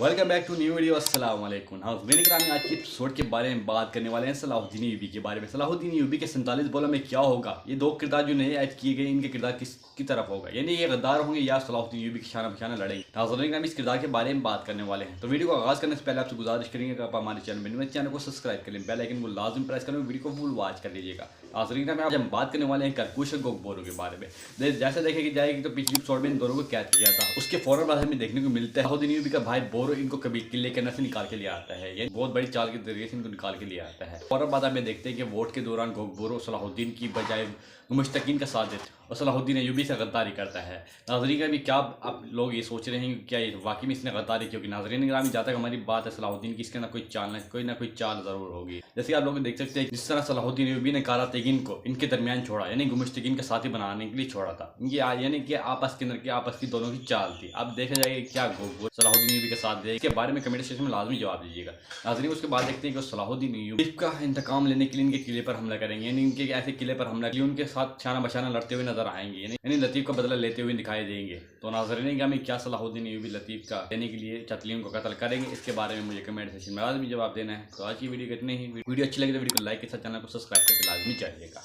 Welcome back to new video. अस्सलाम वालेकुम। हाँ ग्रामी आज की एपिसोड के बारे में बात करने वाले हैं सलाहुद्दीन यूबी के बारे में। सलाहुद्दीन यूबी के 47 बॉलों में क्या होगा, ये दो किरदार जो नए ऐड किए गए इनके किरदार किसकी तरफ होगा, यानी ये गद्दार होंगे या सलाहुद्दीन यूबी के शाना बशाना लड़ेंगे। नाज़रीन ग्रामी इस किरदार के बारे में बात करने वाले हैं। तो वीडियो को आगाज करने से पहले आपसे गुजारिश करेंगे कि आप हमारे चैनल को सब्सक्राइब कर लें, बेल आइकन को लाजमी प्रेस करें, वीडियो को फुल वॉच कर लीजिएगा। नाज़रीन ग्रामी आज हम बात करने वाले हैं करकुश और गोगबोरो के बारे में। जैसे देखेगी जाएगी तो पिछली एपिसोड में इन दोनों को कैद किया था, उसके फौरन बाद हमें देखने को मिलता है सलाहुद्दीन यूबी का भाई बोरो इनको कभी किले के अंदर से निकाल के लिया आता है। ये बहुत बड़ी चाल के जरिए से इनको निकाल के लिया आता है। फौरन बाद हमें देखते हैं कि वोट के दौरान गोगबोरो सलाहुद्दीन की बजाय मुश्तकीन का साथ देते और सलाहुद्दीन यूबी से गद्दारी करता है। नाज़रीन ग्रामी क्या आप लोग ये सोच रहे हैं कि क्या ये वाकई में इसने गद्दारी की होगी? नाज़रीन ग्रामी जहाँ तक हमारी बात है सलाहुद्दीन की, इसके ना कोई चाल जरूर होगी। जैसे आप लोग देख सकते हैं जिस तरह सलाहुद्दीन यूबी ने कारा तेगिन को इनके दरमियान छोड़ा, यानी मुश्तकीन का साथी बनाने के लिए छोड़ा था। इनकी यानी कि आपस की दोनों की चाल थी। अब देखा जाएगा क्या गोगबोरो सलाहुद्दीन यूबी का साथ दे, इसके बारे में कमेंट सेक्शन में लाजमी जवाब दीजिएगा। नाज़रीन उसके बाद देखते हैं कि सलाहुद्दीन यूबी का इंतकाम लेने के लिए इनके किले पर हमला करेंगे, यानी इनके ऐसे किले पर हमला किए उनके साथ शाना बशाना लड़ते हुए नजर आएंगे, यानी लतीफ का बदला लेते हुए दिखाई देंगे। तो नाज़रीन ग्रामी क्या सलाहुद्दीन यूबी लतीफ का देने के लिए चतलीम को कत्ल करेंगे, इसके बारे में मुझे कमेंट सेक्शन में लाजमी जवाब देना है। तो आज की वीडियो इतनी ही। वीडियो अच्छी लगी तो वीडियो को लाइक के साथ चैनल को सब्सक्राइब करके लाजमी चाहिएगा।